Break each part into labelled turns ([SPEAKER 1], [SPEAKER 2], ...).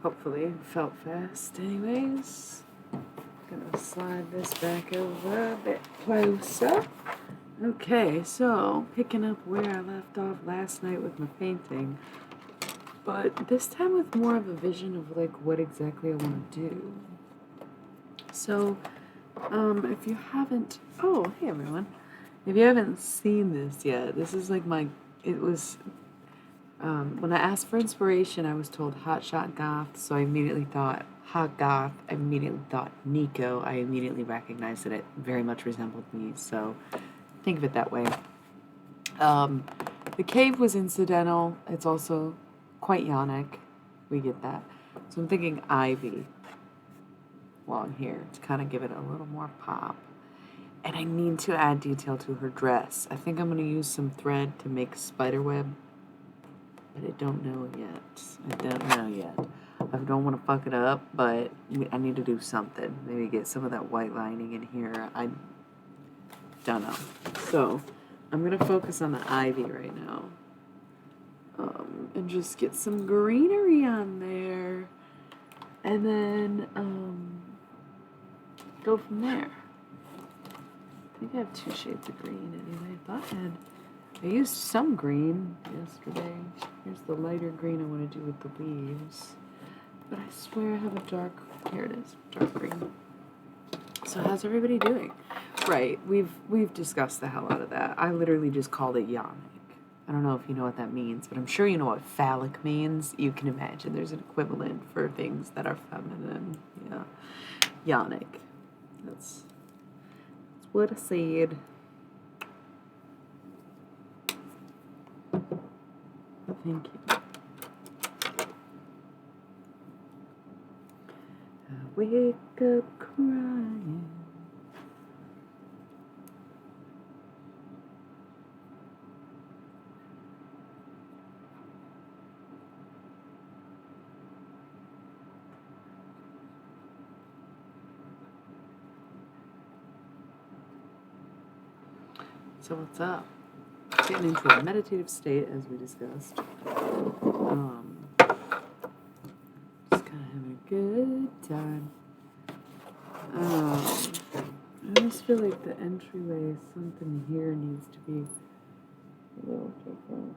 [SPEAKER 1] Hopefully it felt fast. Anyways, gonna slide this back over a bit closer. Okay, so picking up where I left off last night with my painting, but this time with more of a vision of like what exactly I want to do. So, if you haven't, oh, hey everyone. If you haven't seen this yet, this is like it was, when I asked for inspiration, I was told Hotshot Goth, so I immediately thought Hot Goth, I immediately thought Nico, I immediately recognized that it very much resembled me, so think of it that way. The cave was incidental, it's also quite Yannick, we get that. So I'm thinking Ivy along here to kind of give it a little more pop. And I need to add detail to her dress. I think I'm going to use some thread to make a spider web, but I don't know yet. I don't want to fuck it up, but I need to do something. Maybe get some of that white lining in here. I don't know. So I'm going to focus on the ivy right now. And just get some greenery on there. And then go from there. I think I have 2 shades of green anyway. I used some green yesterday. Here's the lighter green I want to do with the leaves. But I swear I have a dark, here it is, dark green. So how's everybody doing? Right, we've discussed the hell out of that. I literally just called it Yannick. I don't know if you know what that means, but I'm sure you know what phallic means. You can imagine there's an equivalent for things that are feminine. Yeah, Yannick. That's what I said. Thank you. I wake up crying. So what's up? Getting into a meditative state, as we discussed. Just kind of having a good time. I just feel like the entryway, something here needs to be a little different.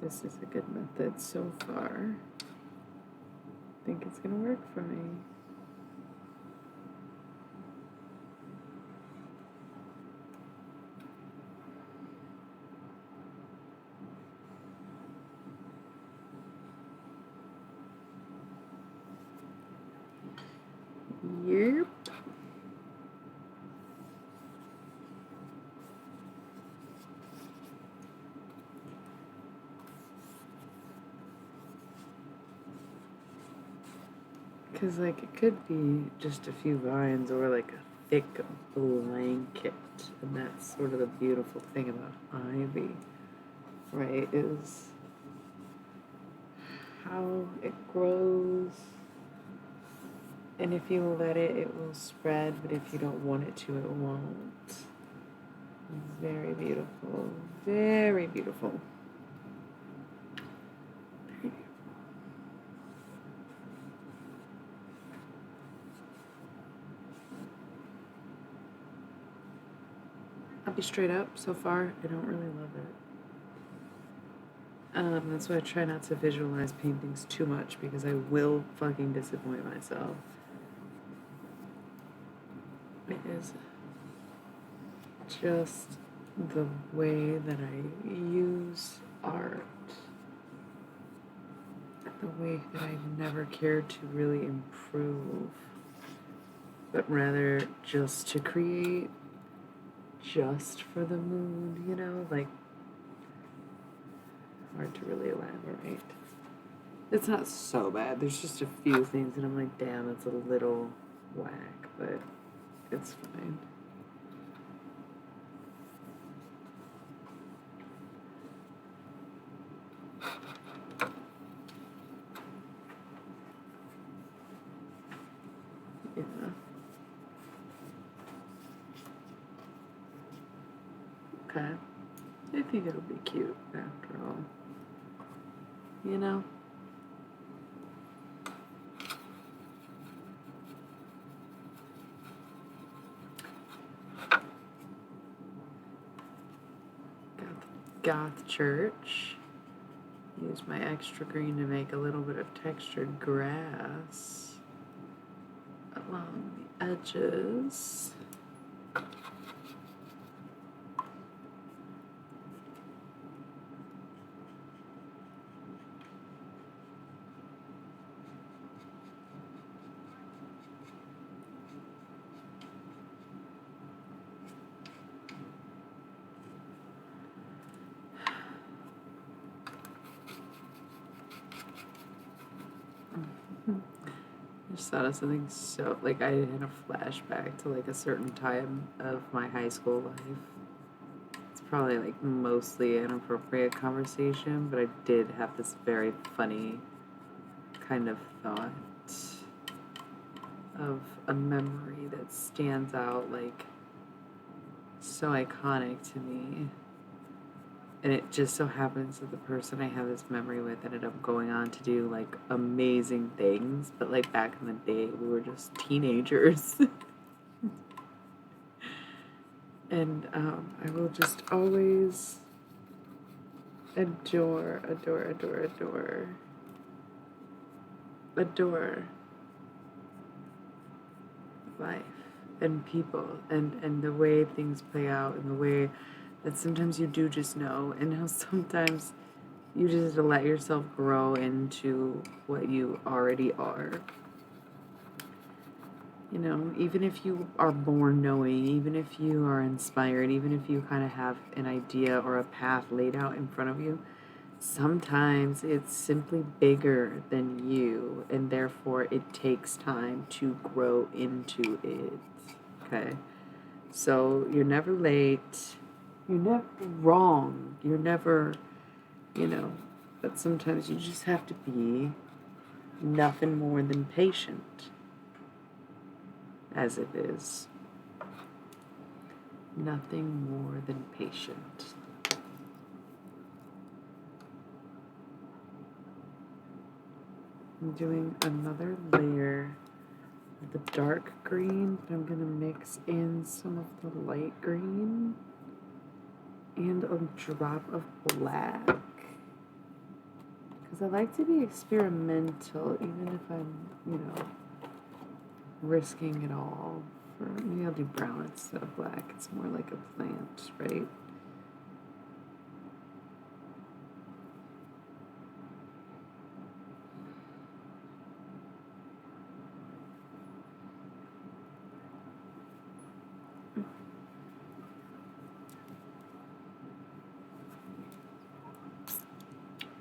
[SPEAKER 1] This is a good method so far. I think it's gonna work for me. Yep. Because, like, it could be just a few vines or, like, a thick blanket. And that's sort of the beautiful thing about ivy, right, is how it grows. And if you let it, it will spread. But if you don't want it to, it won't. Very beautiful. Very beautiful. I'll be straight up, so far, I don't really love it. That's why I try not to visualize paintings too much, because I will fucking disappoint myself. It is just the way that I use art. The way that I've never cared to really improve, but rather just to create just for the mood, you know? Like, hard to really elaborate. It's not so bad. There's just a few things that I'm like, damn, it's a little whack, but it's fine. Yeah. Okay. Yeah. think it'll be cute after all. You know? Goth Church. Use my extra green to make a little bit of textured grass along the edges. I just thought of something so, like, I had a flashback to, like, a certain time of my high school life. It's probably, like, mostly an inappropriate conversation, but I did have this very funny kind of thought of a memory that stands out, like, so iconic to me. And it just so happens that the person I have this memory with ended up going on to do, like, amazing things. But, like, back in the day, we were just teenagers. And I will just always adore life and people and the way things play out and the way that sometimes you do just know, and how sometimes you just have to let yourself grow into what you already are. You know, even if you are born knowing, even if you are inspired, even if you kind of have an idea or a path laid out in front of you, sometimes it's simply bigger than you, and therefore it takes time to grow into it. Okay? So you're never late. You're never wrong. You're never, but sometimes you just have to be nothing more than patient, as it is. Nothing more than patient. I'm doing another layer of the dark green, but I'm going to mix in some of the light green and a drop of black, because I like to be experimental, even if I'm, risking it all. Maybe I'll do brown instead of black. It's more like a plant, right?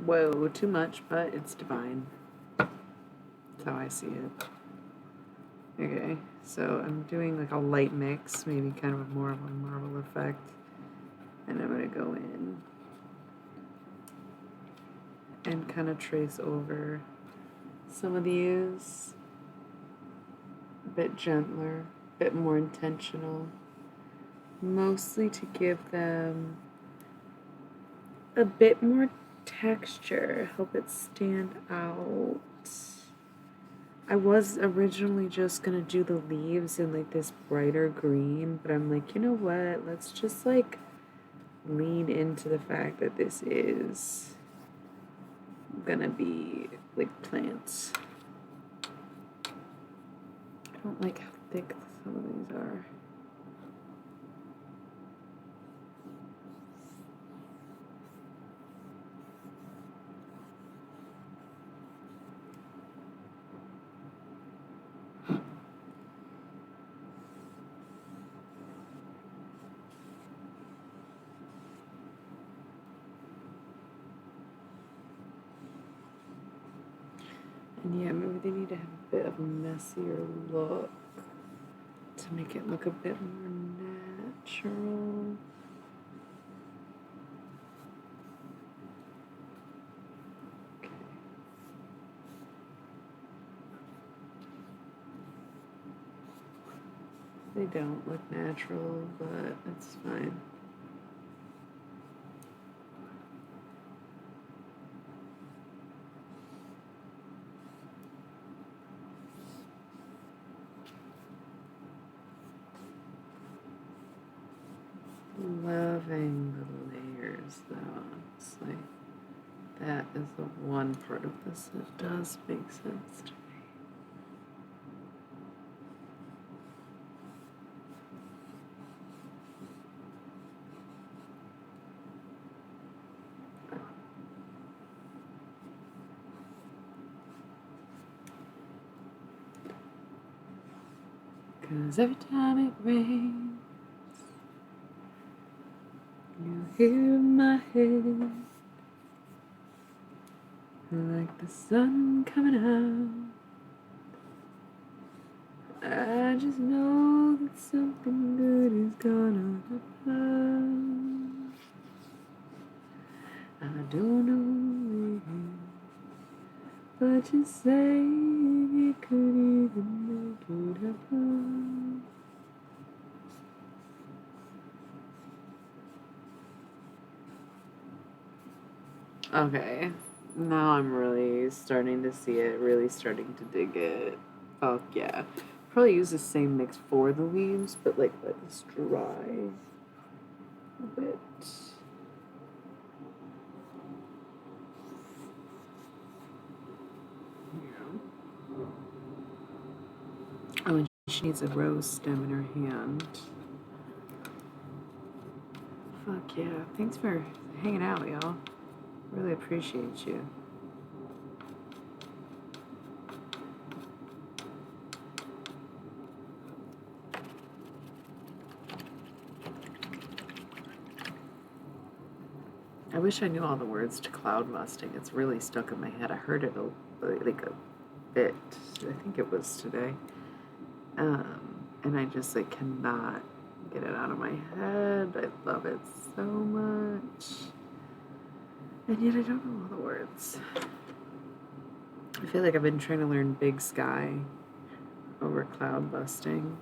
[SPEAKER 1] Whoa, too much, but it's divine. That's how I see it. Okay, so I'm doing like a light mix, maybe kind of more of a marble effect. And I'm going to go in and kind of trace over some of these. A bit gentler, a bit more intentional. Mostly to give them a bit more texture, help it stand out. I was originally just gonna do the leaves in like this brighter green, but I'm like, you know what? Let's just like lean into the fact that this is gonna be like plants. I don't like how thick some of these are. And yeah, maybe they need to have a bit of a messier look to make it look a bit more natural. Okay. They don't look natural, but it's fine. loving the layers though. It's like that is the one part of this that does make sense to me. Cause every time it rains, you hear my head like the sun coming out. I just know that something good is gonna happen. I don't know when, but you say it could even make it happen. Okay, now I'm really starting to see it, really starting to dig it. Oh yeah, probably use the same mix for the leaves, but like let this dry a bit. Oh, and she needs a rose stem in her hand. Fuck yeah. Thanks for hanging out, y'all. Really appreciate you. I wish I knew all the words to cloud musting. It's really stuck in my head. I heard it like a bit. I think it was today. And I just like cannot get it out of my head. I love it so much. And yet I don't know all the words. I feel like I've been trying to learn Big Sky over cloud busting.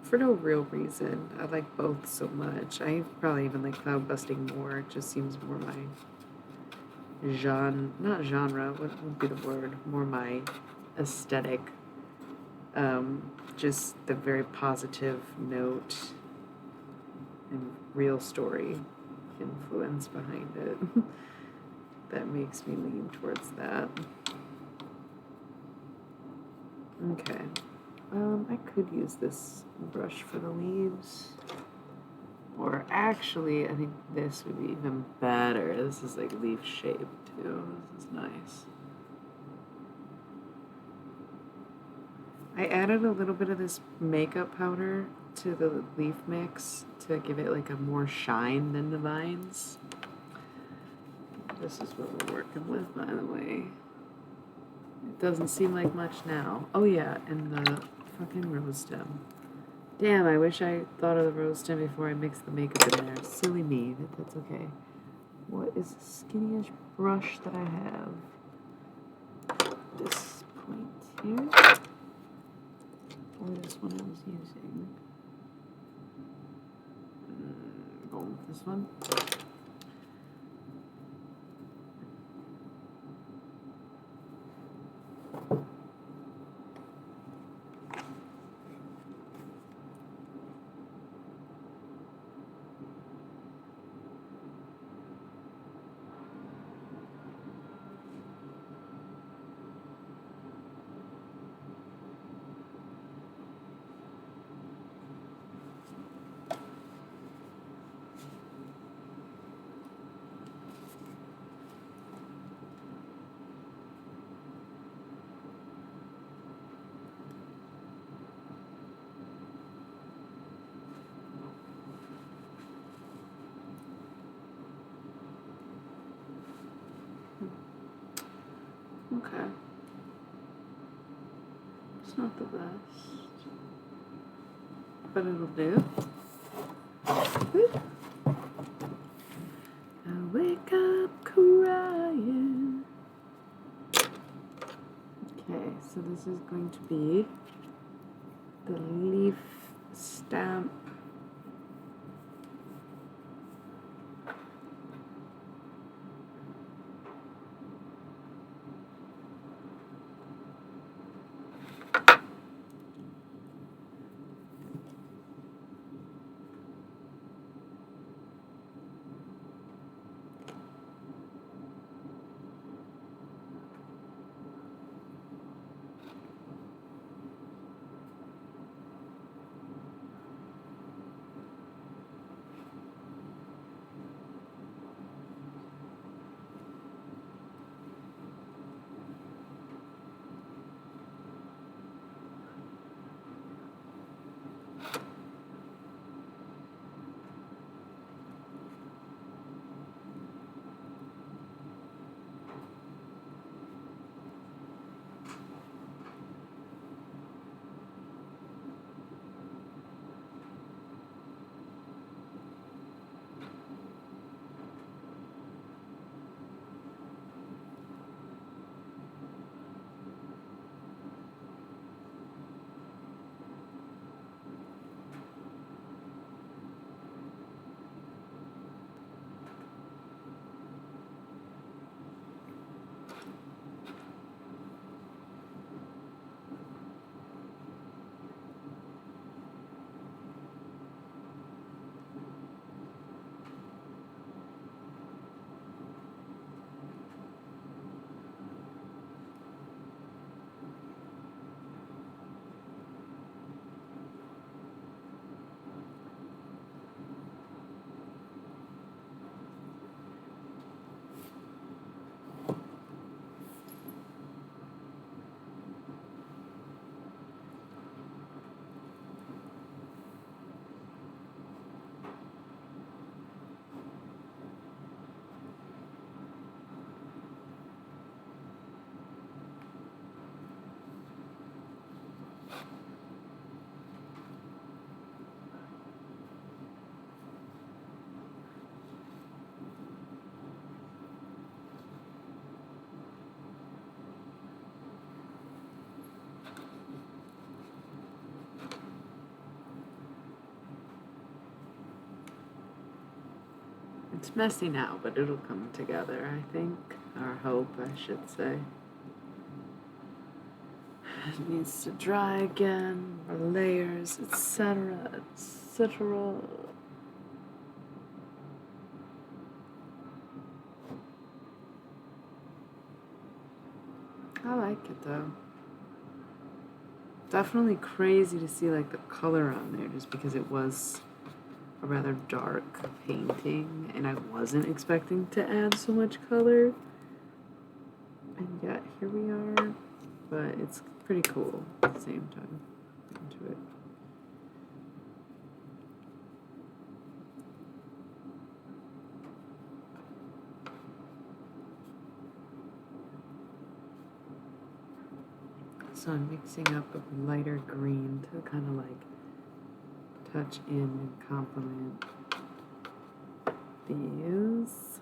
[SPEAKER 1] For no real reason. I like both so much. I probably even like cloud busting more. It just seems more my not genre, what would be the word? More my aesthetic. Just the very positive note and real story influence behind it that makes me lean towards that. Okay. I could use this brush for the leaves. Or actually, I think this would be even better. This is like leaf shaped too. This is nice. I added a little bit of this makeup powder to the leaf mix to give it like a more shine than the vines. This is what we're working with, by the way. It doesn't seem like much now. Oh yeah, and the fucking rose stem. Damn, I wish I thought of the rose stem before I mixed the makeup in there. Silly me, but that's okay. What is the skinniest brush that I have? This point here. Or this one I was using. Going with this one. Okay. It's not the best, but it'll do. I wake up crying. Okay, so this is going to be the leaf stamp. It's messy now, but it'll come together, I think. Or hope, I should say. It needs to dry again, more layers, etc., etc. I like it though. Definitely crazy to see like the color on there just because it was a rather dark painting and I wasn't expecting to add so much color. And yet here we are, but it's pretty cool at the same time. Into it. So I'm mixing up a lighter green to kind of like touch in and complement these.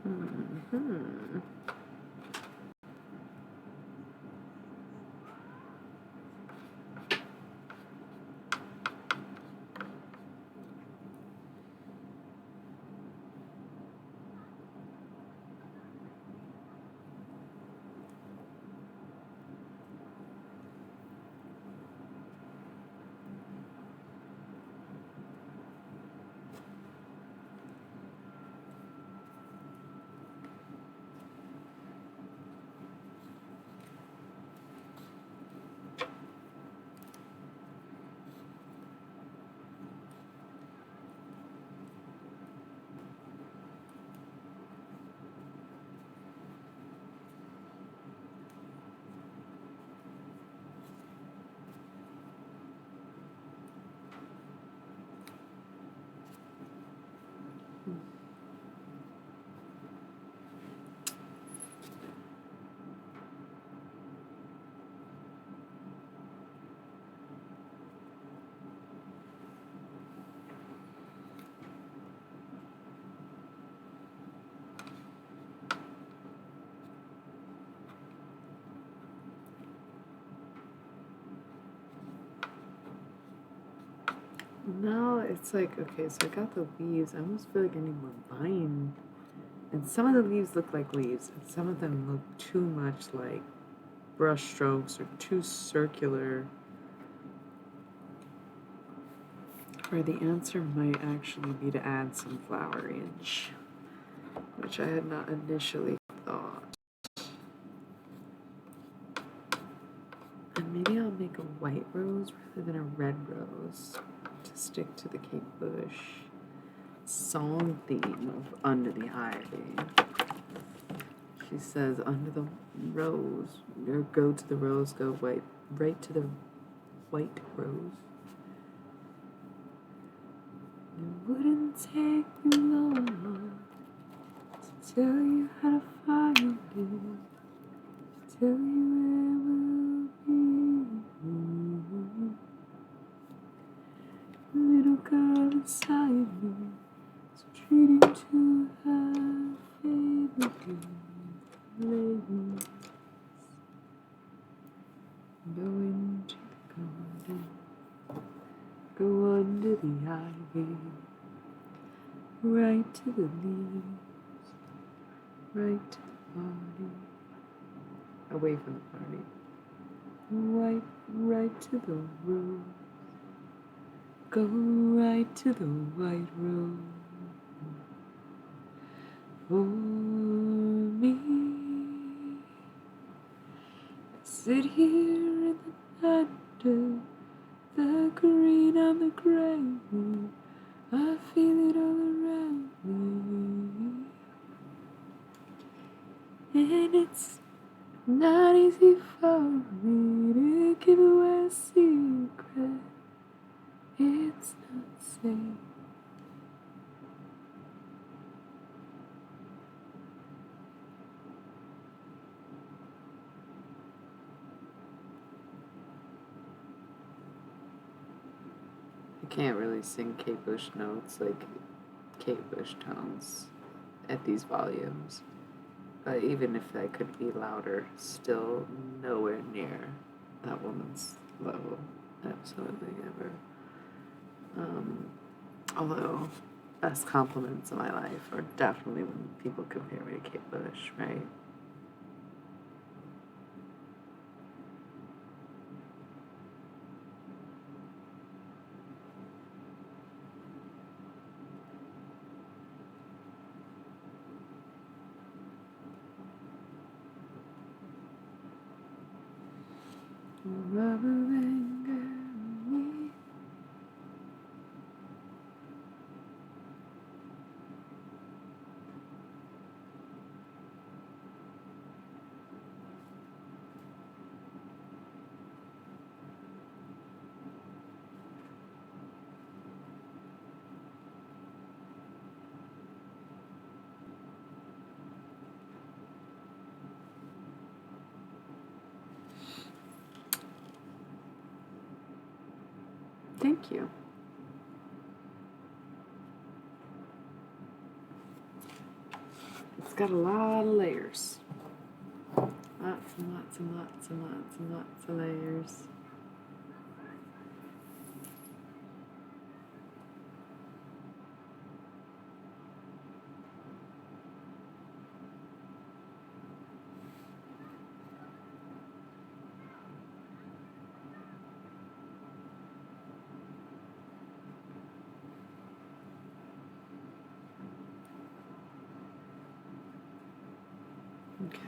[SPEAKER 1] Mm-hmm. Now it's like, okay, so I got the leaves. I almost feel like I need more vine. And some of the leaves look like leaves, and some of them look too much like brush strokes or too circular. Or the answer might actually be to add some flowerage, which I had not initially thought. And maybe I'll make a white rose rather than a red rose to stick to the Kate Bush song theme of Under the Ivy. She says, under the rose, or go to the rose, go white, right to the white rose. It wouldn't take me long to tell you how to find you, to tell you where we'll be. The little girl inside me is treating to her favorite ladies. Go into the garden, go under the ivy, right to the leaves, right to the party. Away from the party. White, right to the rose. Go right to the white rose. For me. Sit here in the thunder, the green on the gray. I feel it all around me. And it's not easy for me to give away a secret. It's not safe. I can't really sing Kate Bush notes like Kate Bush tones at these volumes. But even if I could be louder, still nowhere near that woman's level. Absolutely ever. Although, best compliments of my life are definitely when people compare me to Kate Bush, right? Rubber anger me. Thank you. It's got a lot of layers. Lots and lots and lots and lots and lots of layers. Okay.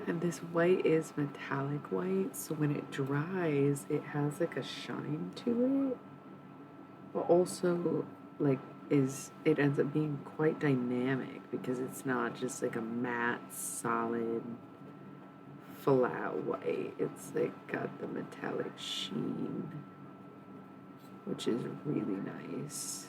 [SPEAKER 1] And this white is metallic white, so when it dries, it has like a shine to it, but also like it ends up being quite dynamic because it's not just like a matte, solid, flat white. It's like got the metallic sheen, which is really nice.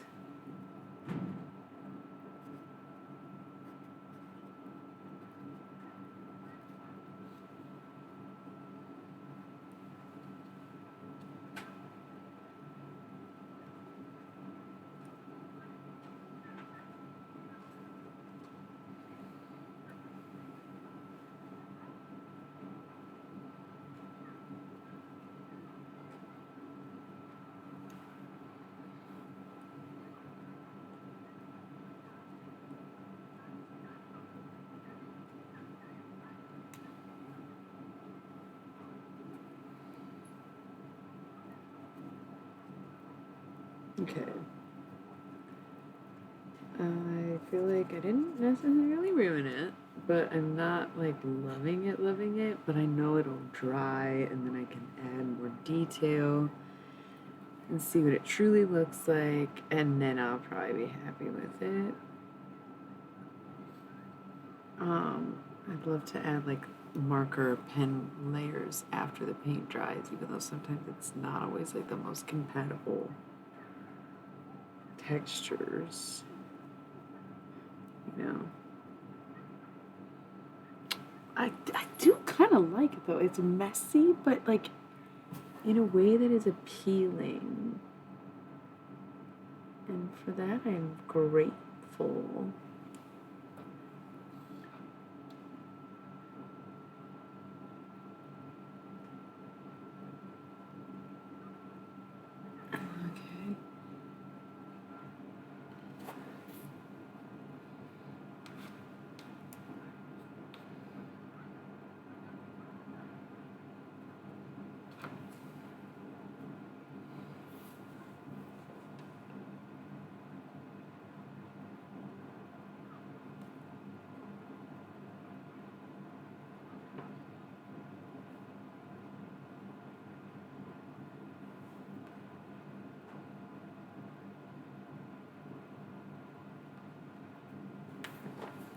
[SPEAKER 1] Okay. I feel like I didn't necessarily ruin it, but I'm not like loving it, but I know it'll dry and then I can add more detail and see what it truly looks like, and then I'll probably be happy with it. I'd love to add like marker pen layers after the paint dries, even though sometimes it's not always like the most compatible textures, you know. I do kind of like it though. It's messy, but like in a way that is appealing. And for that, I'm grateful. Okay.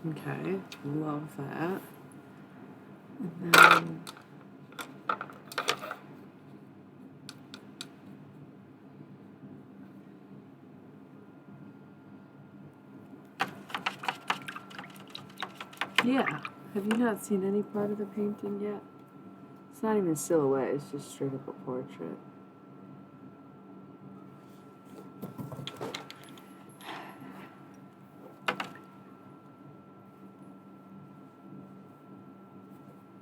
[SPEAKER 1] Okay, love that. And then yeah. Have you not seen any part of the painting yet? It's not even a silhouette, it's just straight up a portrait.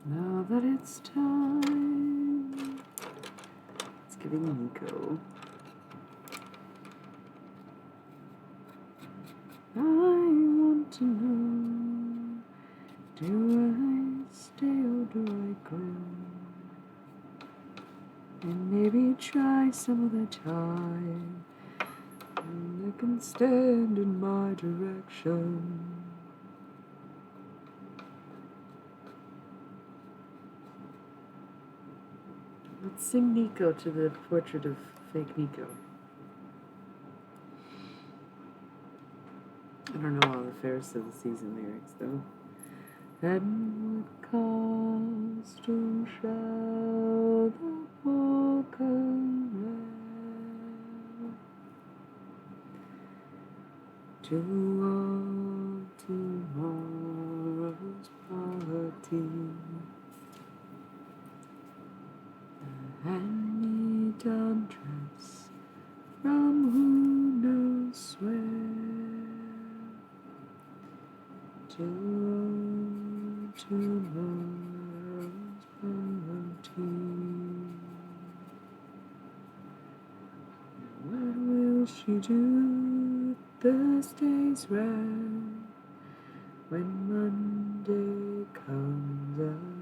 [SPEAKER 1] Now that it's time, it's giving Nico. I want to know, do I stay or do I go? And maybe try some of the time, and I can stand in my direction. Let's sing Nico to the portrait of fake Nico. I don't know all the Ferris of the Season lyrics though. And what cost to shall the walker to all tomorrow's party? A hand-me-down dress from who knows where, to all tomorrow's party. What will she do Thursday's round when Monday comes around?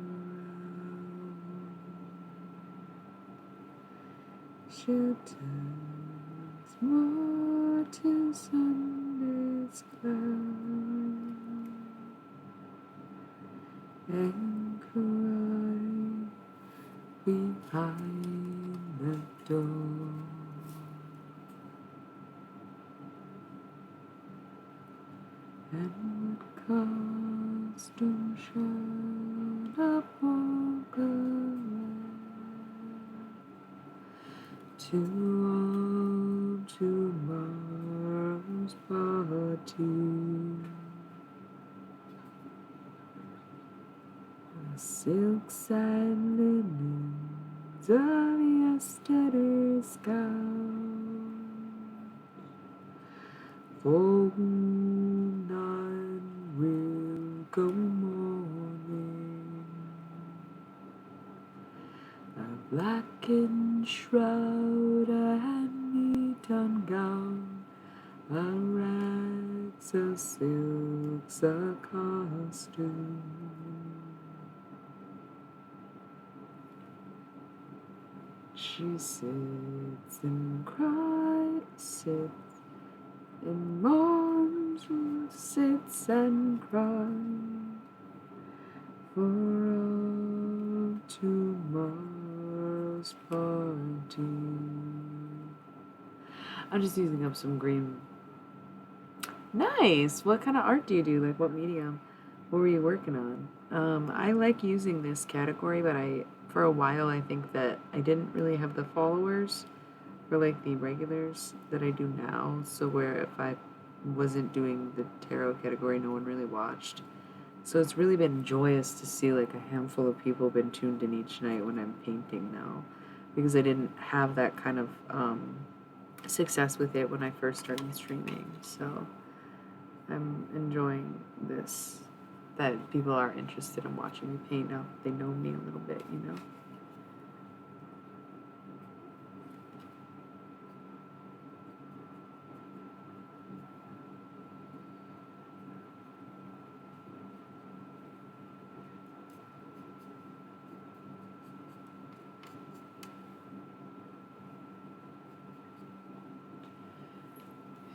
[SPEAKER 1] She'll dance more till Sunday's cloud and cry behind the door. And what costume shall I walk around to all tomorrow's party? The silks and linens of yesterday's gown, for whom none will go mourning. A blackened shroud, a hand-me-down gown, a rags of silks, a costume. She sits and cries, sits and mourns, sits and cries for all tomorrow's party. I'm just using up some green. Nice! What kind of art do you do? Like what medium? What were you working on? I like using this category, but for a while I think that I didn't really have the followers for like the regulars that I do now. So where if I wasn't doing the tarot category, no one really watched. So it's really been joyous to see like a handful of people been tuned in each night when I'm painting now, because I didn't have that kind of success with it when I first started streaming. So I'm enjoying this, that people are interested in watching me paint now. They know me a little bit, you know.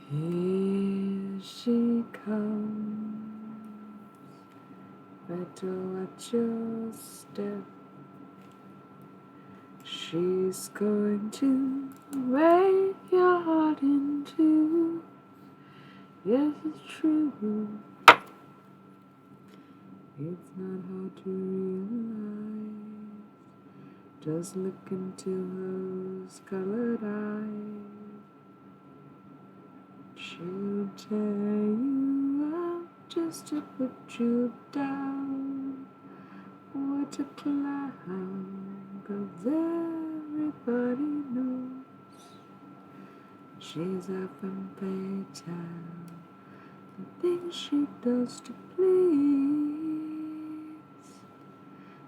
[SPEAKER 1] Here she comes, better watch your step. She's going to break your heart in two. Yes, it's true. It's not hard to realize. Just look into those colored eyes. She'll tear you out just to put you down, or to clown, 'cause everybody knows she's up in Baytown. The things she does to please,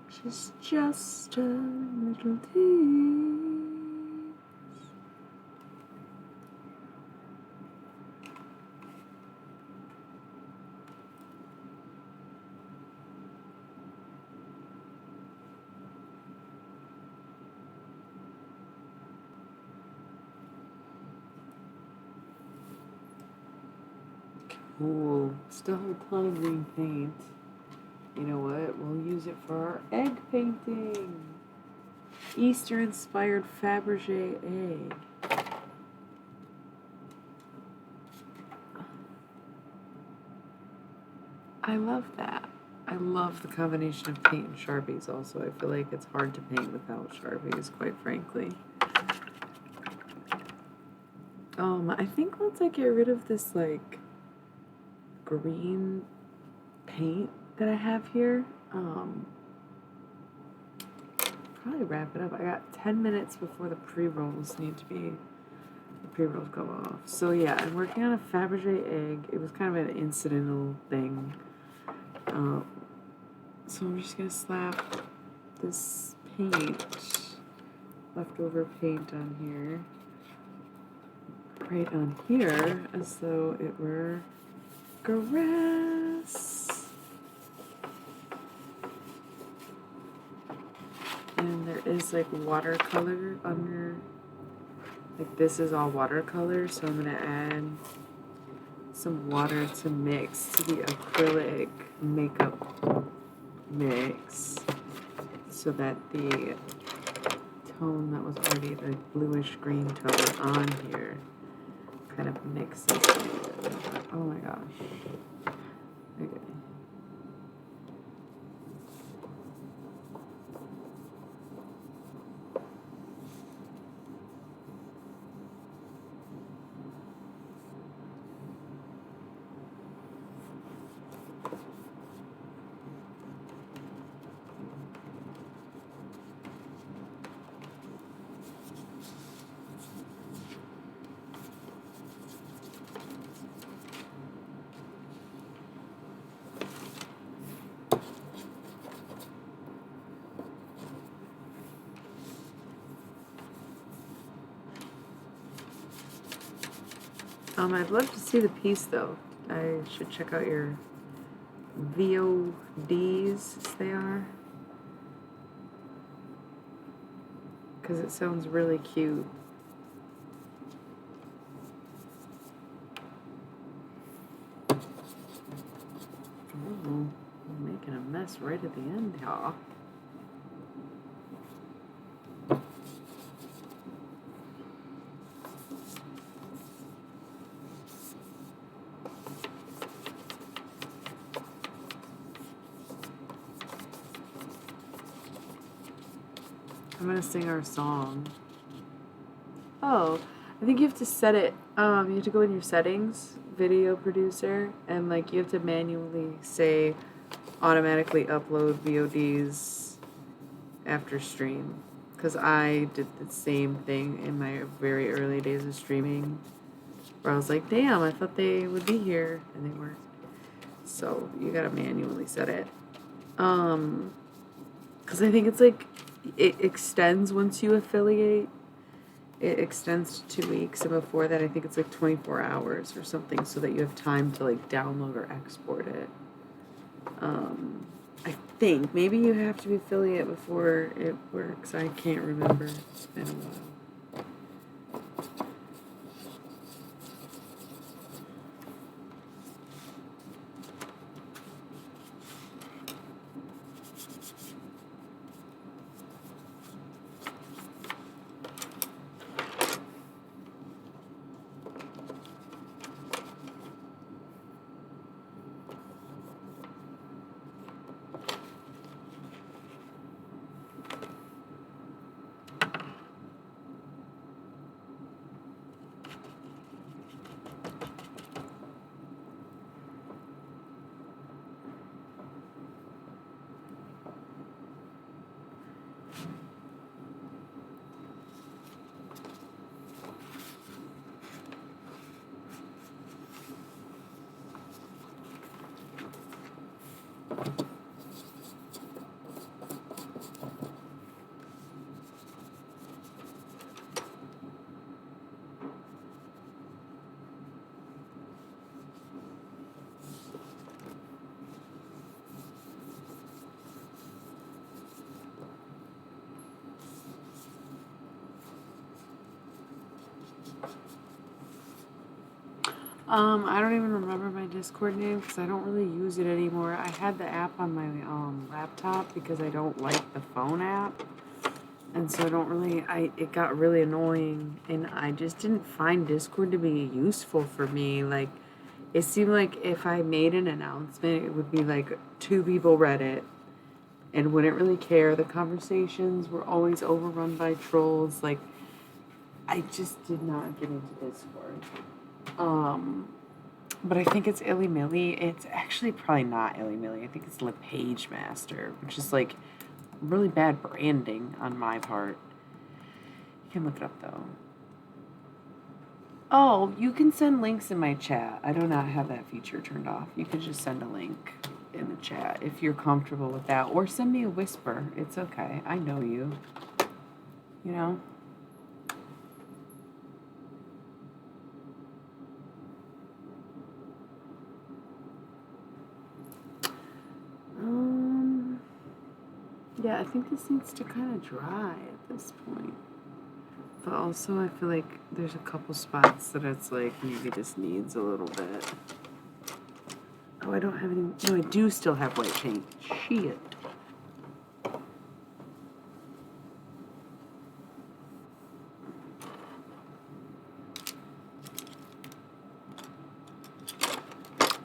[SPEAKER 1] she's just a little tease. Cool. Still have a ton of green paint. You know what? We'll use it for our egg painting. Easter-inspired Fabergé egg. I love that. I love the combination of paint and Sharpies also. I feel like it's hard to paint without Sharpies, quite frankly. I think once I get rid of this, like, green paint that I have here, probably wrap it up. I got 10 minutes before the pre-rolls need to be, the pre-rolls go off. So yeah, I'm working on a Fabergé egg. It was kind of an incidental thing. So I'm just gonna slap this paint, leftover paint on here, right on here, as though it were grass. And there is like watercolor under, like this is all watercolor, so I'm gonna add some water to mix to the acrylic makeup mix, so that the tone that was already the bluish green tone on here kind of mixes. Oh my gosh. Okay. I'd love to see the piece though. I should check out your VODs, as they are, because it sounds really cute. Ooh, I'm making a mess right at the end, y'all. I'm gonna sing our song. Oh, I think you have to set it, you have to go in your settings, video producer, and like you have to manually say automatically upload VODs after stream. Because I did the same thing in my very early days of streaming, where I was like, damn, I thought they would be here, and they weren't. So you gotta manually set it. Because I think it's like, it extends once you affiliate. It extends to 2 weeks, and before that I think it's like 24 hours or something, so that you have time to like download or export it. I think maybe you have to be affiliate before it works. I can't remember. It's been a while. I don't even remember my Discord name because I don't really use it anymore. I had the app on my laptop because I don't like the phone app. And so I don't really, it got really annoying, and I just didn't find Discord to be useful for me. Like, it seemed like if I made an announcement, it would be like 2 people read it and wouldn't really care. The conversations were always overrun by trolls. Like, I just did not get into Discord. But I think it's Illy Milly. It's actually probably not Illy Milly. I think it's Le Page Master, which is like really bad branding on my part. You can look it up though. Oh, you can send links in my chat. I do not have that feature turned off. You can just send a link in the chat if you're comfortable with that, or send me a whisper. It's okay. I know you. You know? Yeah, I think this needs to kind of dry at this point. But also, I feel like there's a couple spots that it's like maybe this needs a little bit. Oh, I don't have any. No, I do still have white paint. Shit.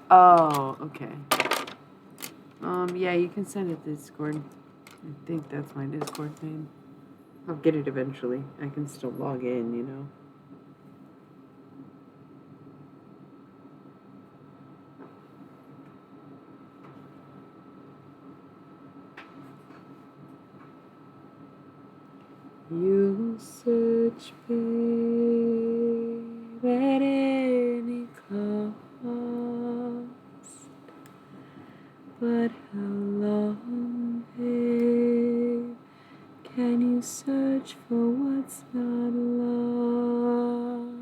[SPEAKER 1] Oh, okay. Yeah, you can send it to Discord. I think that's my Discord name. I'll get it eventually. I can still log in, you know. You search, babe, at any cost. But how long, babe, can you search for what's not lost?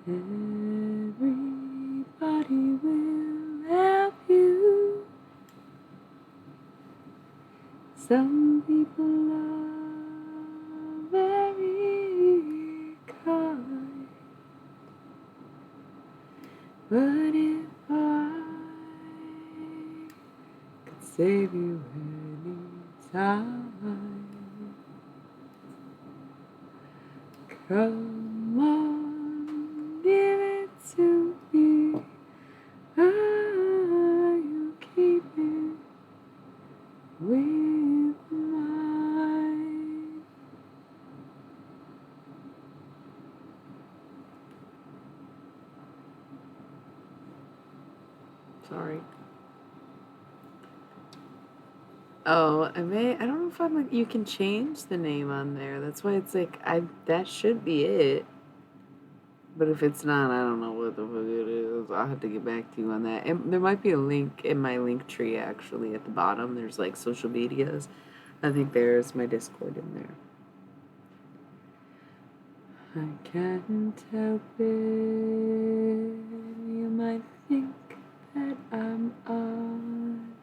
[SPEAKER 1] Everybody will help you. Some people are very kind, but if I could save you any time, come on, give it to me. You keep it with mine. Sorry. Oh, I don't know if you can change the name on there. That's why it's like, that should be it. But if it's not, I don't know what the fuck it is. I'll have to get back to you on that. And there might be a link in my link tree actually at the bottom. There's like social medias. I think there's my Discord in there. I can't help it. You might think that I'm odd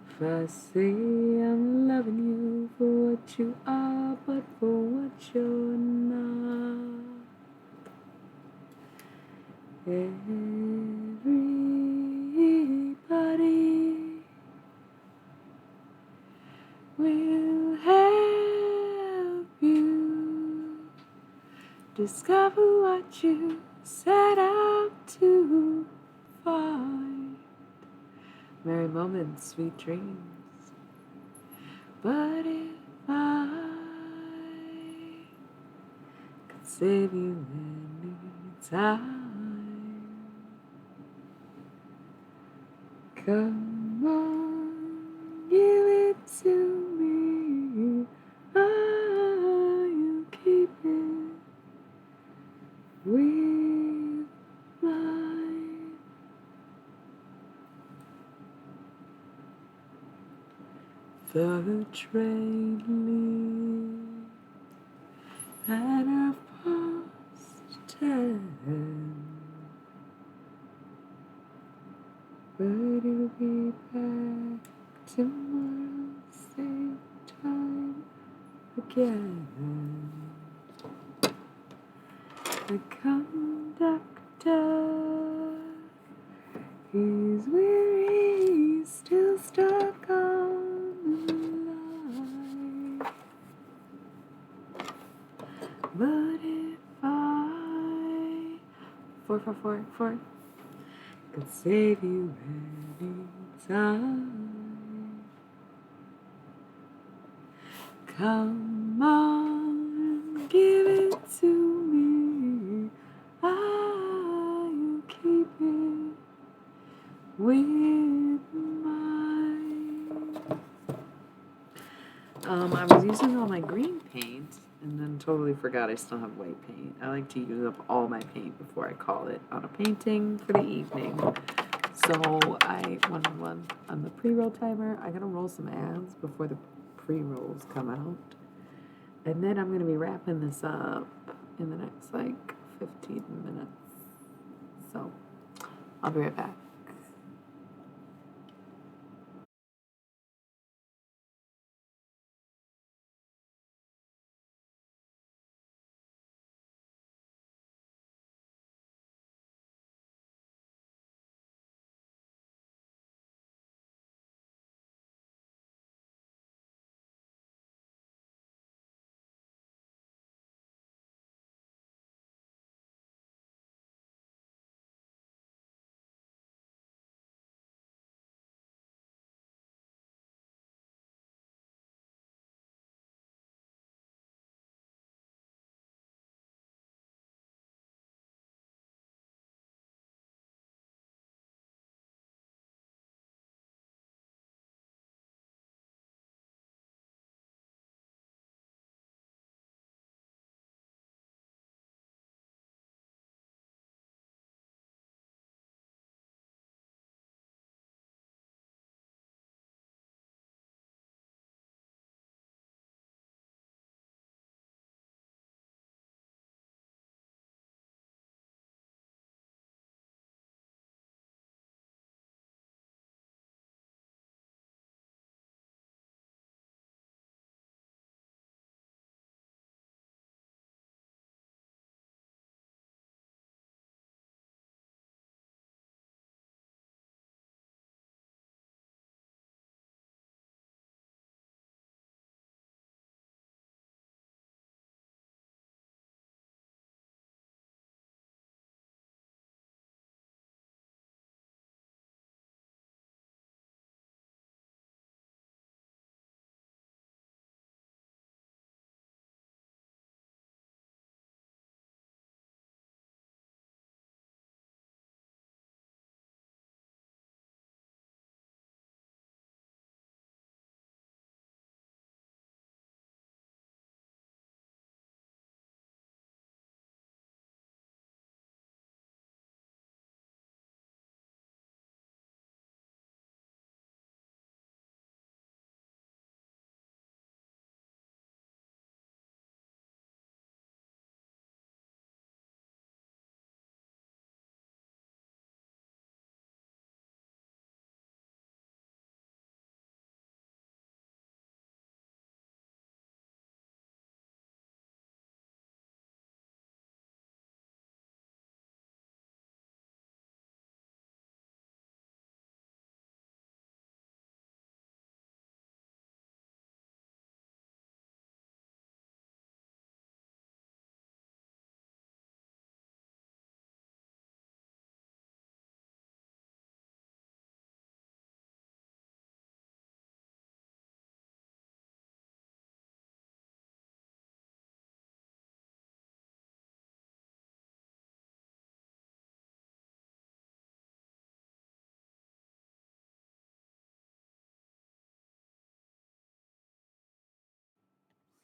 [SPEAKER 1] if I say I'm loving you for what you are, but for what you're not. Everybody will help you discover what you set out to find. Merry moments, sweet dreams. But if I could save you any time, come on, give it to me. I'll keep it with mine. The train leaves at 10:30, but it'll be back tomorrow, same time again. The conductor, he's weary, still stuck on the line. But if I 4 could save you any time, come on, give it to me. I'll keep it with mine. I was using all my green paint and then totally forgot I still have white paint. I like to use up all my paint before I call it on a painting for the evening. So I went on the pre-roll timer. I gotta roll some ads before the pre-rolls come out. And then I'm gonna be wrapping this up in the next like 15 minutes. So I'll be right back.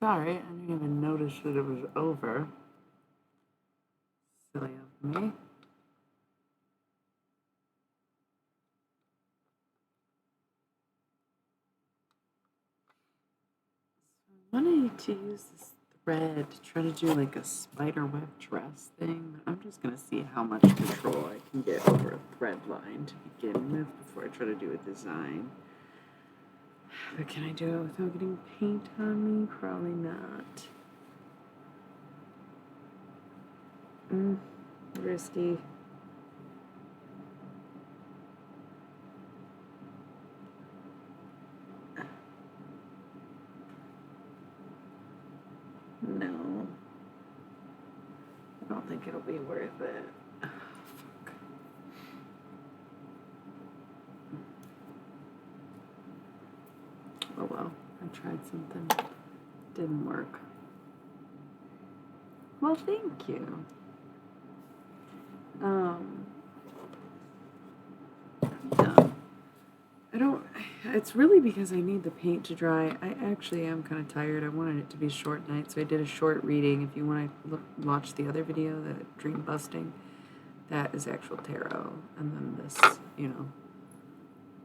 [SPEAKER 1] Sorry, I didn't even notice that it was over. Silly of me. I wanted to use this thread to try to do like a spider web dress thing, but I'm just gonna see how much control I can get over a thread line to begin with before I try to do a design. But can I do it without getting paint on me? Probably not. Risky. No. I don't think it'll be worth it. Oh, fuck. Oh well, I tried something. Didn't work. Well, thank you. Yeah. I don't, it's really because I need the paint to dry. I actually am kind of tired. I wanted it to be a short night, so I did a short reading. If you want to watch the other video, the dream busting, that is actual tarot. And then this,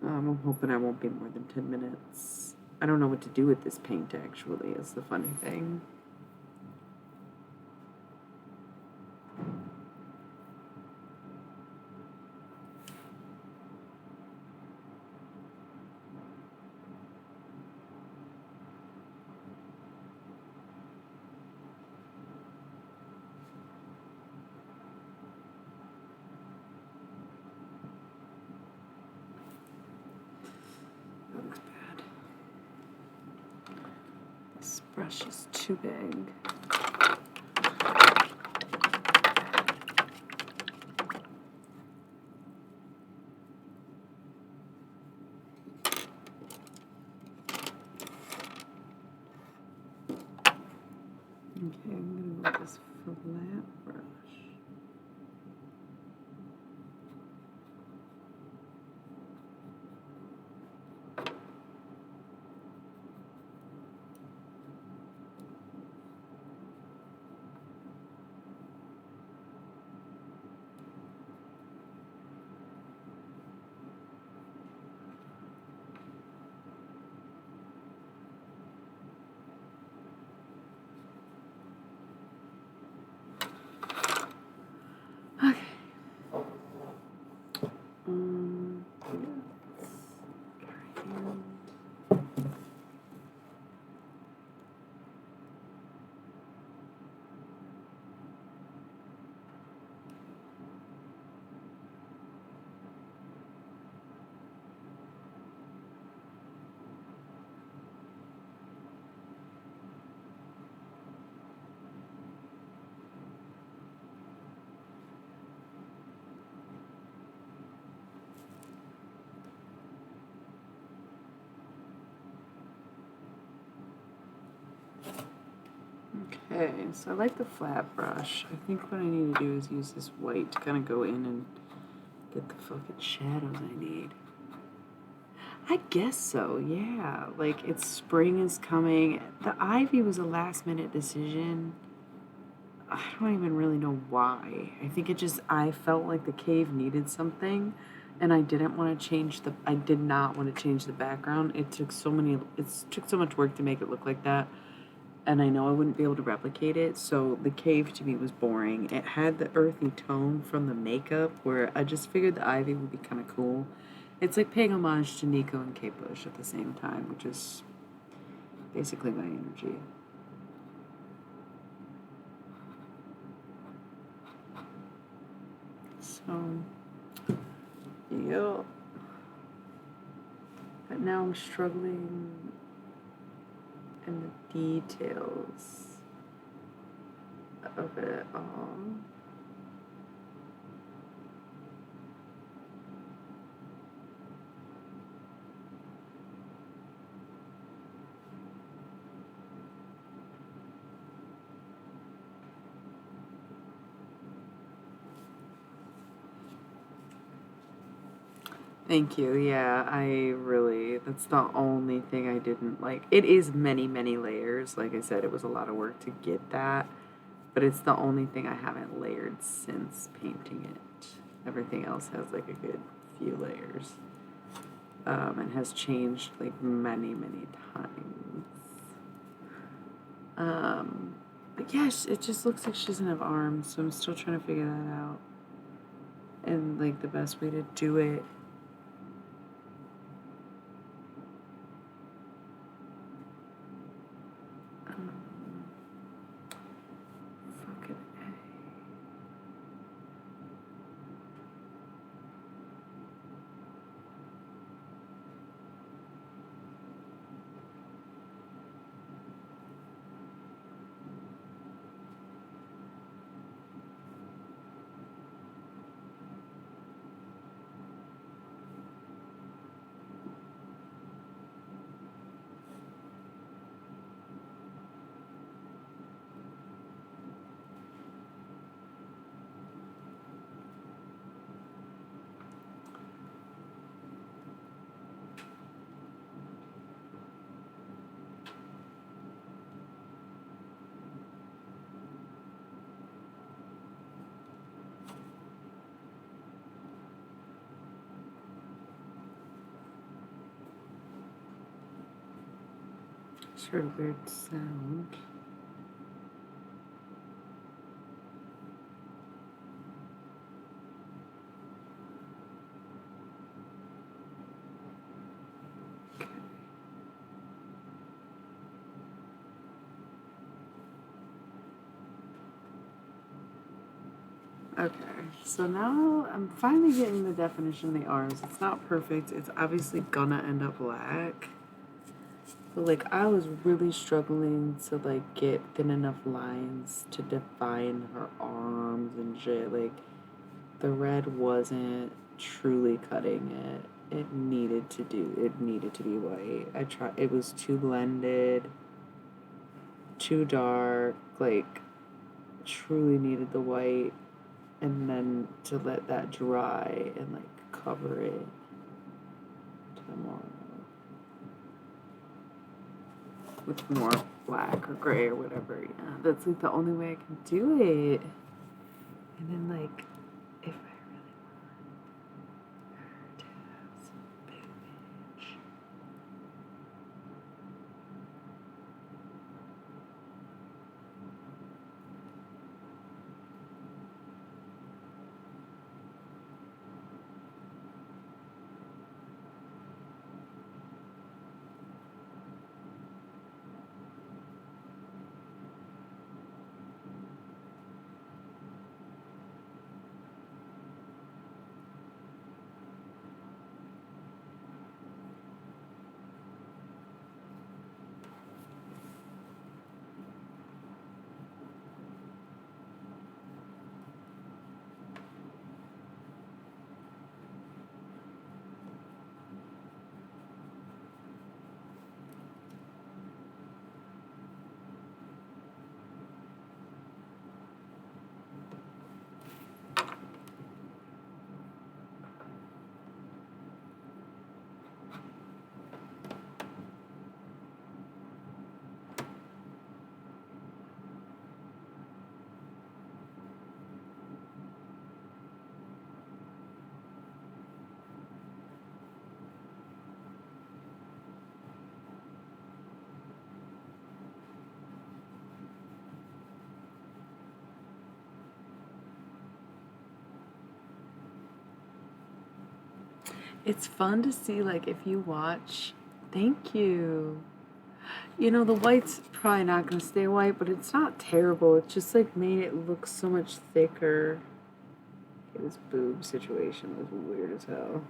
[SPEAKER 1] I'm hoping I won't be more than 10 minutes. I don't know what to do with this paint, actually, is the funny thing. That looks bad. This brush is too big. Okay, I'm gonna go with this flat brush. Okay. Okay, so I like the flat brush. I think what I need to do is use this white to kind of go in and get the fucking shadows I need. I guess so, yeah. Like, it's spring is coming. The ivy was a last minute decision. I don't even really know why. I think I felt like the cave needed something, and I did not want to change the background. It took so much work to make it look like that. And I know I wouldn't be able to replicate it, so the cave to me was boring. It had the earthy tone from the makeup, where I just figured the ivy would be kind of cool. It's like paying homage to Nico and Kate Bush at the same time, which is basically my energy. So, yeah. But now I'm struggling in the details of it all. Thank you. Yeah, I really honestly. That's the only thing I didn't like. It is many, many layers. Like I said, it was a lot of work to get that, but it's the only thing I haven't layered since painting it. Everything else has like a good few layers, and has changed like many, many times. But yeah, it just looks like she doesn't have arms, so I'm still trying to figure that out. And like the best way to do it. Fucking A. Sort of weird sound. Okay, so now I'm finally getting the definition of the arms. It's not perfect. It's obviously gonna end up black. But like I was really struggling to like get thin enough lines to define her arms and shit. Like the red wasn't truly cutting it. It needed to be white. I tried, it was too blended, too dark, like truly needed the white, and then to let that dry and like cover it with more black or gray or whatever. Yeah, that's like the only way I can do it. And then like if I really want her to have some boobage. It's fun to see, like, if you watch. Thank you. You know, the white's probably not going to stay white, but it's not terrible. It just, like, made it look so much thicker. This boob situation was weird as hell.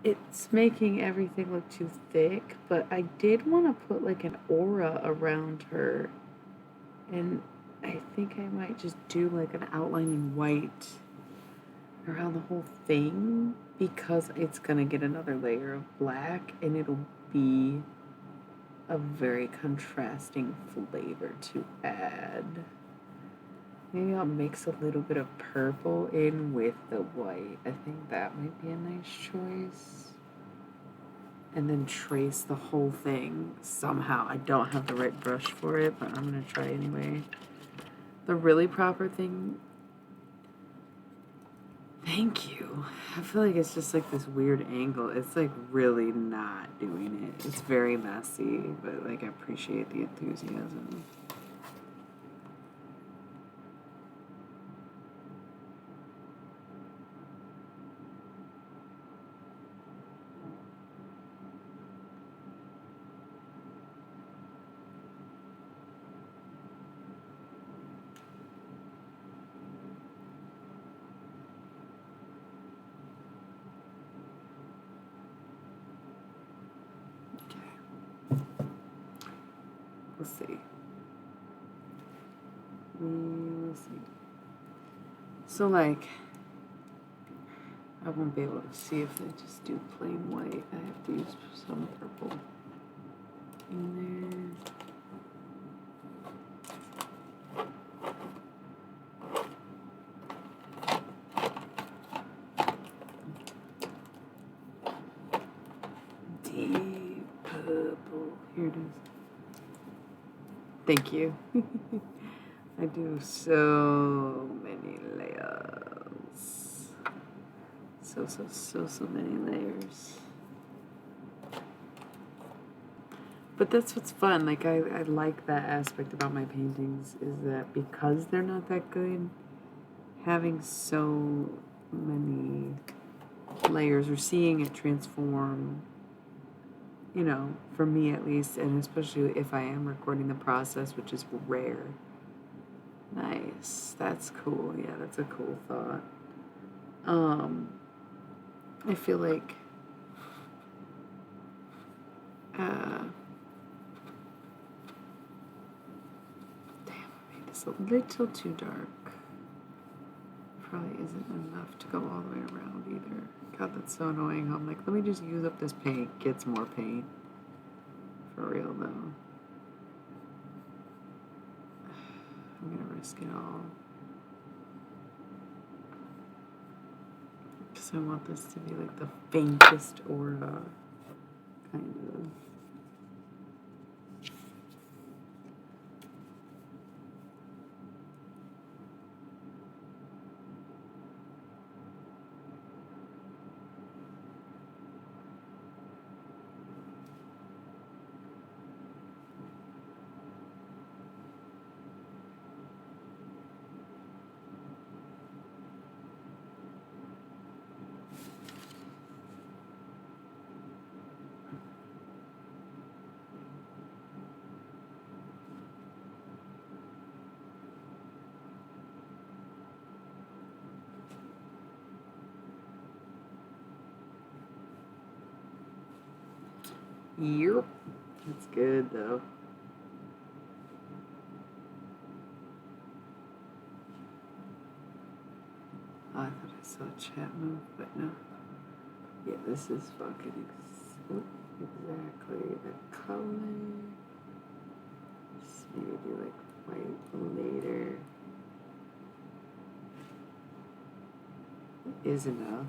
[SPEAKER 1] It's making everything look too thick, but I did want to put, like, an aura around her. And I think I might just do, like, an outline in white around the whole thing because it's gonna get another layer of black and it'll be a very contrasting flavor to add. Maybe I'll mix a little bit of purple in with the white. I think that might be a nice choice. And then trace the whole thing somehow. I don't have the right brush for it, but I'm going to try anyway. The really proper thing... Thank you. I feel like it's just like this weird angle. It's like really not doing it. It's very messy, but like I appreciate the enthusiasm. We'll see. We'll see. So, like, I won't be able to see if I just do plain white. I have to use some purple in there. Deep purple. Here it is. Thank you. I do so many layers. So many layers. But that's what's fun. Like, I like that aspect about my paintings is that because they're not that good, having so many layers or seeing it transform, you know, for me at least, and especially if I am recording the process, which is rare. Nice. That's cool. Yeah, that's a cool thought. I feel like damn, I made this a little too dark. Probably isn't enough to go all the way around either. God, that's so annoying. I'm like, let me just use up this paint, get some more paint. For real though. I'm gonna risk it all. Because I want this to be like the faintest aura, kind of. Yep. That's good though. Oh, I thought I saw a chat move, but no. Yeah, this is fucking exactly the color. Just maybe do like white later. Is enough.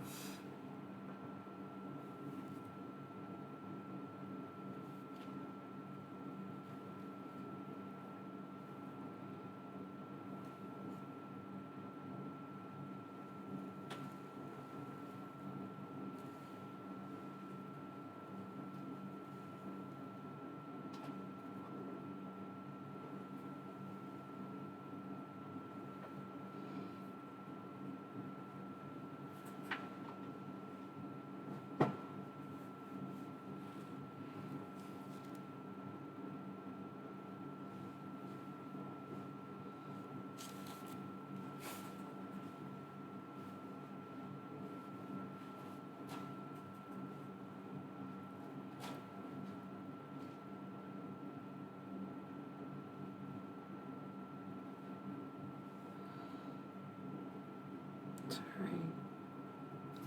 [SPEAKER 1] Sorry.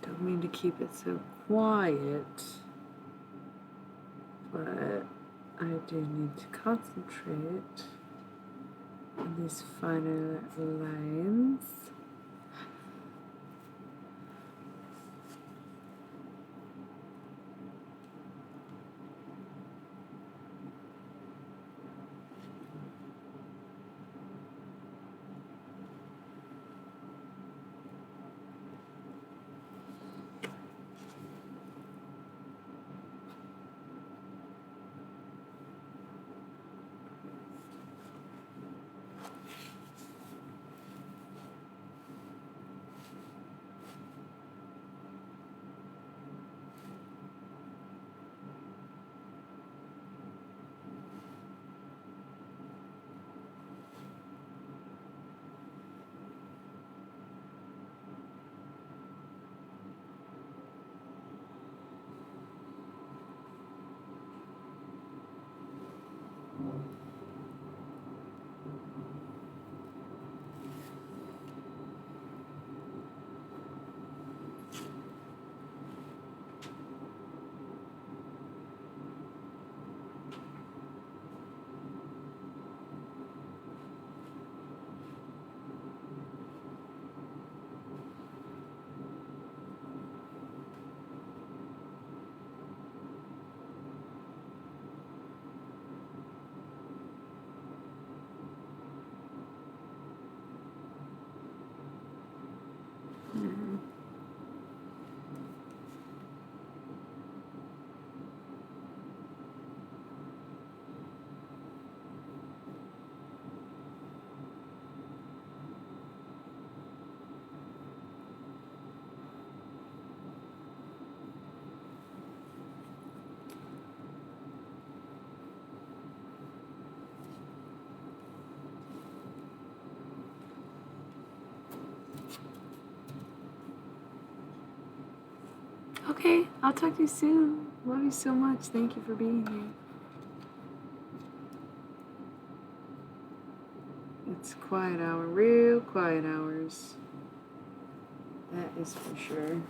[SPEAKER 1] Don't mean to keep it so quiet, but I do need to concentrate. And these finer lines. Okay, I'll talk to you soon. Love you so much. Thank you for being here. It's quiet hour, real quiet hours. That is for sure.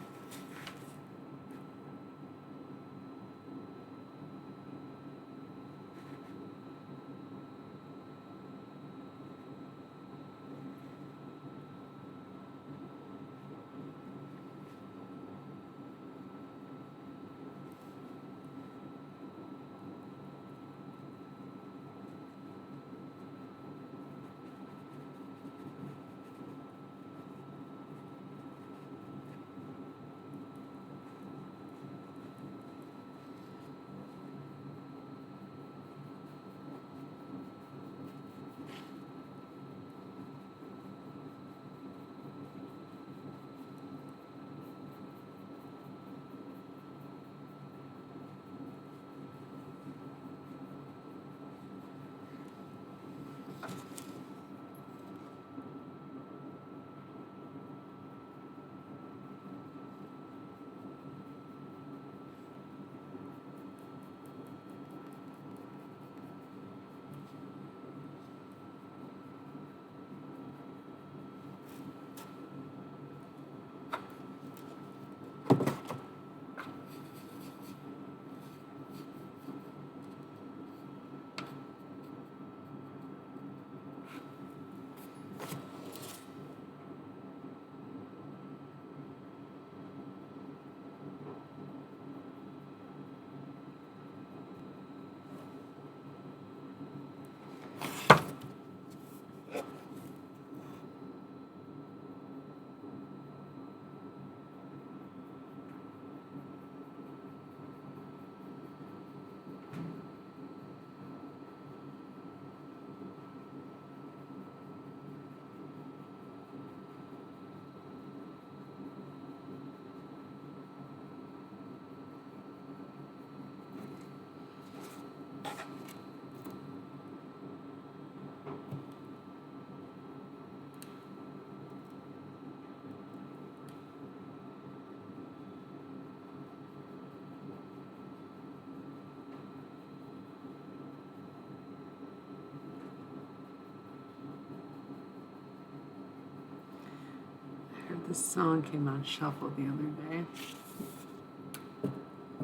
[SPEAKER 1] I heard this song came on shuffle the other day.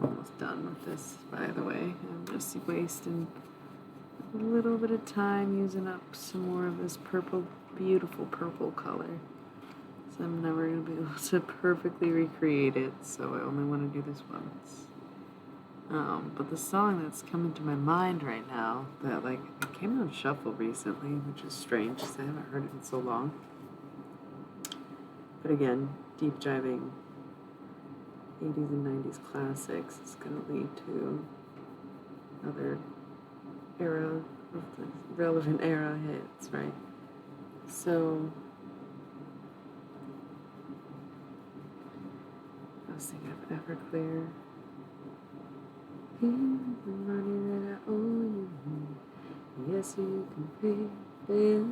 [SPEAKER 1] Almost done with this, by the way. I'm just wasting a little bit of time using up some more of this purple, beautiful purple color. So I'm never going to be able to perfectly recreate it, so I only want to do this once. But the song that's coming to my mind right now, that like it came on shuffle recently, which is strange because I haven't heard it in so long. But again, deep diving 80s and 90s classics is going to lead to another era of the relevant era hits, right? So I was thinking of Everclear. Here's the money that I owe you. Yes, you can pay it.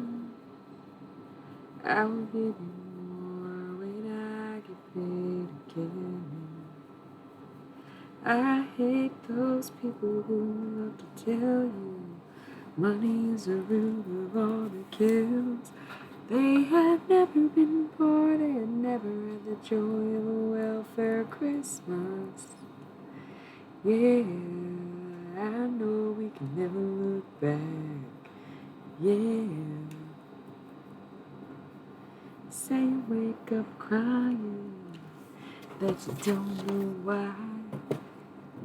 [SPEAKER 1] I will give you more when I get paid again. I hate those people who love to tell you money is the root of all the kills. They have never been poor, they have never had the joy of a welfare Christmas. Yeah, I know we can never look back. Yeah. Say you wake up crying that you don't know why.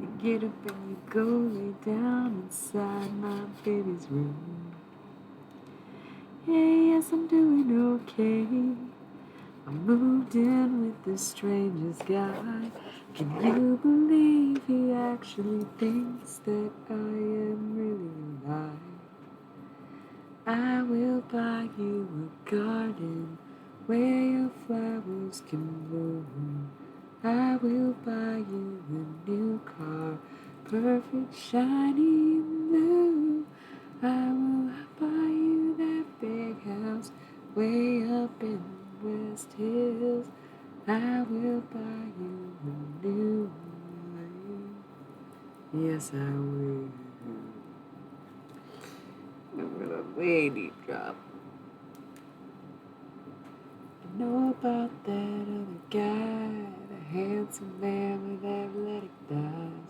[SPEAKER 1] You get up and you go lay down inside my baby's room. Hey, yes, I'm doing okay. I moved in with the strangest guy. Can you believe he actually thinks that I am really alive? I will buy you a garden where your flowers can bloom. I will buy you a new car, perfect, shiny and blue. I will buy you that big house way up in the West Hills. I will buy you a new life. Yes, I will. Remember the way deep drop. I know about that other guy, the handsome man with athletic thighs.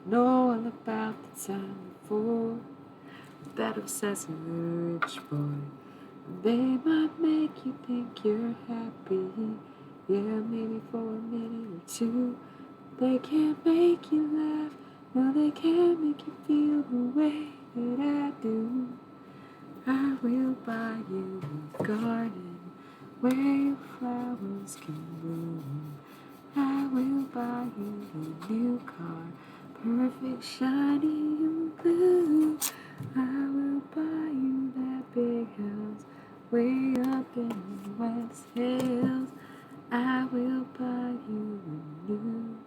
[SPEAKER 1] Know all about the time before that obsessive rich boy. They might make you think you're happy, yeah, maybe for a minute or two. They can't make you laugh, no, they can't make you feel the way that I do. I will buy you a garden where your flowers can bloom. I will buy you a new car, perfect, shiny and blue. I will buy you that big house way up in the West Hills. I will buy you a new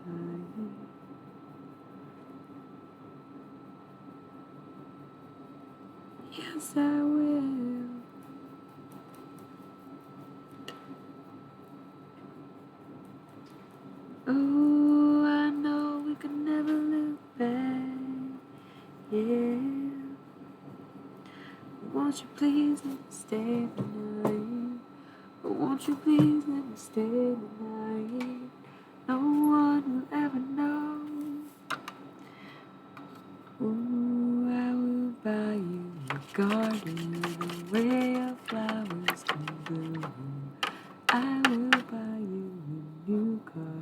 [SPEAKER 1] life. Yes, I will. Oh, I know we could never look back. Yeah. Won't you please let me stay the night? Oh, won't you please let me stay the night? No one will ever know. Ooh, I will buy you a garden where your flowers can bloom. I will buy you a new car,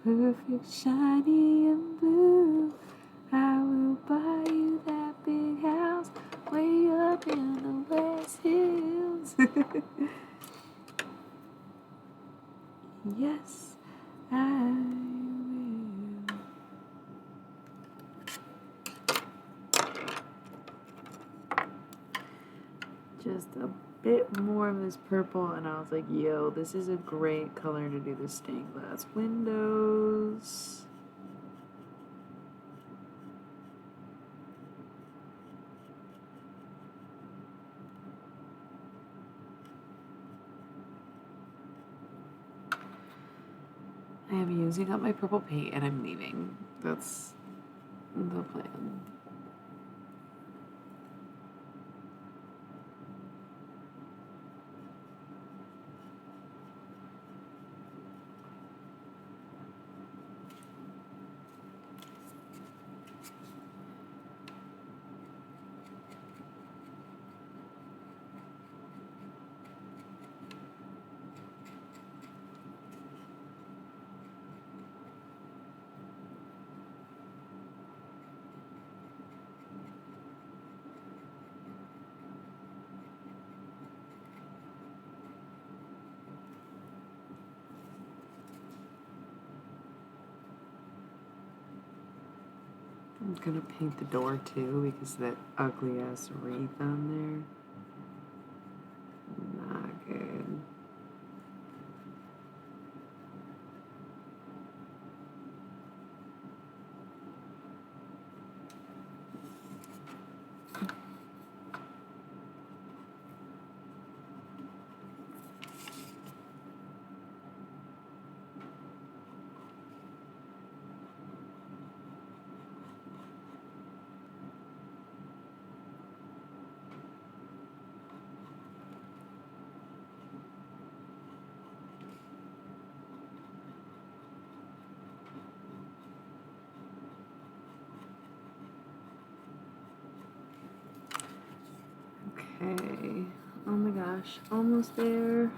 [SPEAKER 1] perfect, shiny and blue. I will buy you that big house way up in the West Hills. Yes, I will. Just a bit more of this purple, and I was like, yo, this is a great color to do the stained glass windows. I am using up my purple paint and I'm leaving. That's the plan. I'm gonna paint the door too because that ugly ass wreath on there. Not good. Okay. Oh my gosh. Almost there.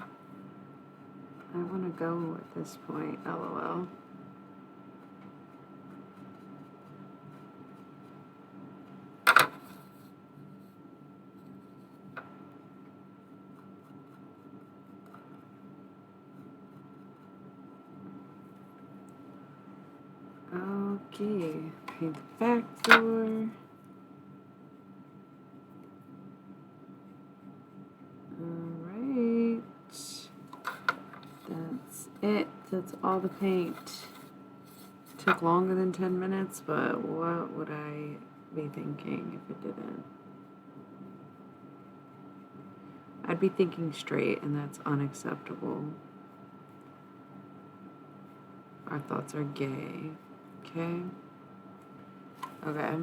[SPEAKER 1] I want to go at this point. LOL. Okay. Paint the back door. Alright. That's it. That's all the paint. Took longer than 10 minutes, but what would I be thinking if it didn't? I'd be thinking straight, and that's unacceptable. Our thoughts are gay. Okay? Okay.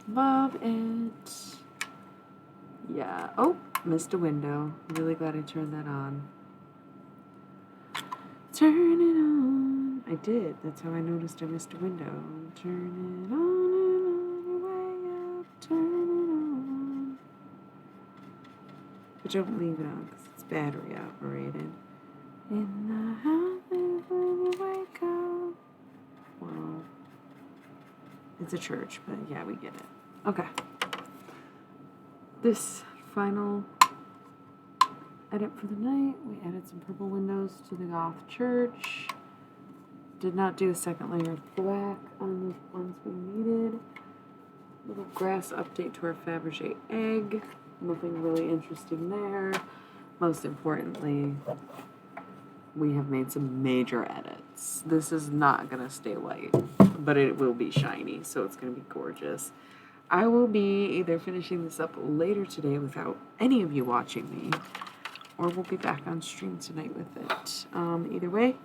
[SPEAKER 1] Love it. Yeah. Oh, missed a window. Really glad I turned that on. Turn it on. I did. That's how I noticed I missed a window. Turn it on your way up. Turn it on. But don't leave it on because it's battery operated. In the house when you wake up. Well, it's a church, but yeah, we get it. Okay. This final edit for the night, we added some purple windows to the goth church. Did not do a second layer of black on the ones we needed. Little grass update to our Fabergé egg. Nothing really interesting there. Most importantly, we have made some major edits. This is not gonna stay white, but it will be shiny, so it's gonna be gorgeous. I will be either finishing this up later today without any of you watching me, or we'll be back on stream tonight with it. Either way,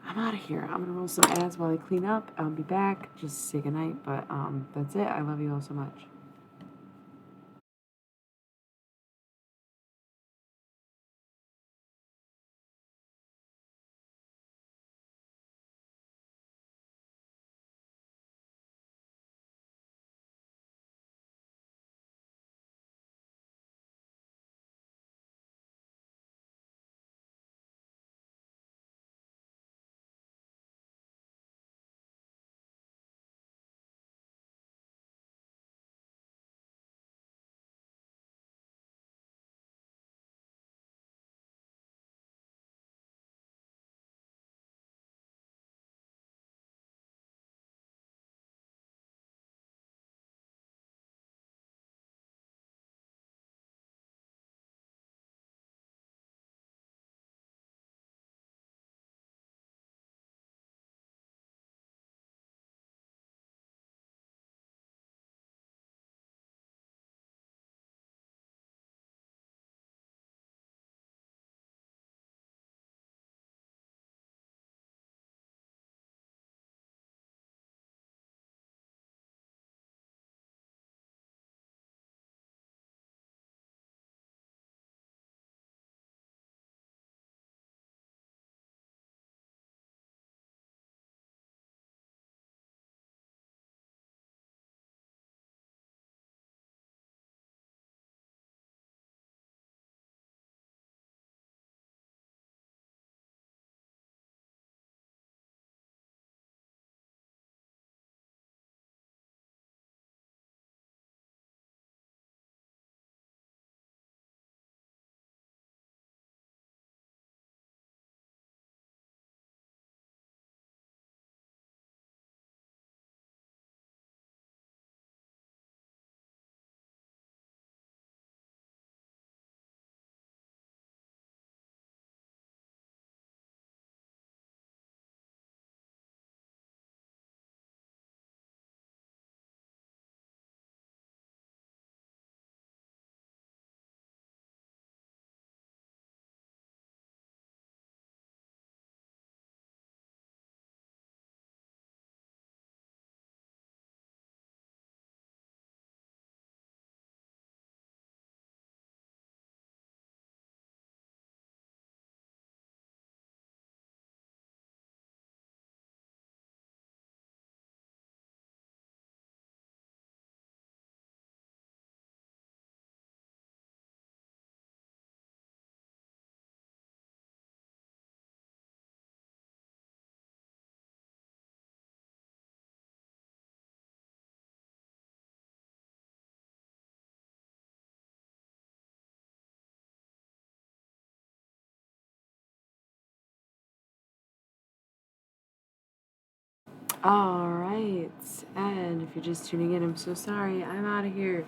[SPEAKER 1] I'm out of here. I'm gonna roll some ads while I clean up. I'll be back. Just say goodnight, but that's it. I love you all so much. Alright, and if you're just tuning in, I'm so sorry. I'm out of here.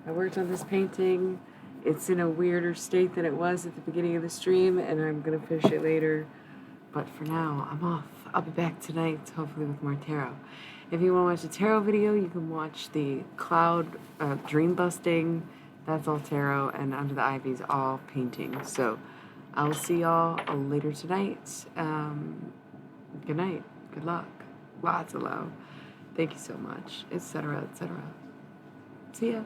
[SPEAKER 1] I worked on this painting. It's in a weirder state than it was at the beginning of the stream, and I'm going to finish it later. But for now, I'm off. I'll be back tonight, hopefully with more tarot. If you want to watch a tarot video, you can watch the Cloud Dream Busting. That's all tarot, and Under the Ivy is all painting. So I'll see y'all later tonight. Good night. Good luck. Lots of love. Thank you so much, etc., etc. See ya.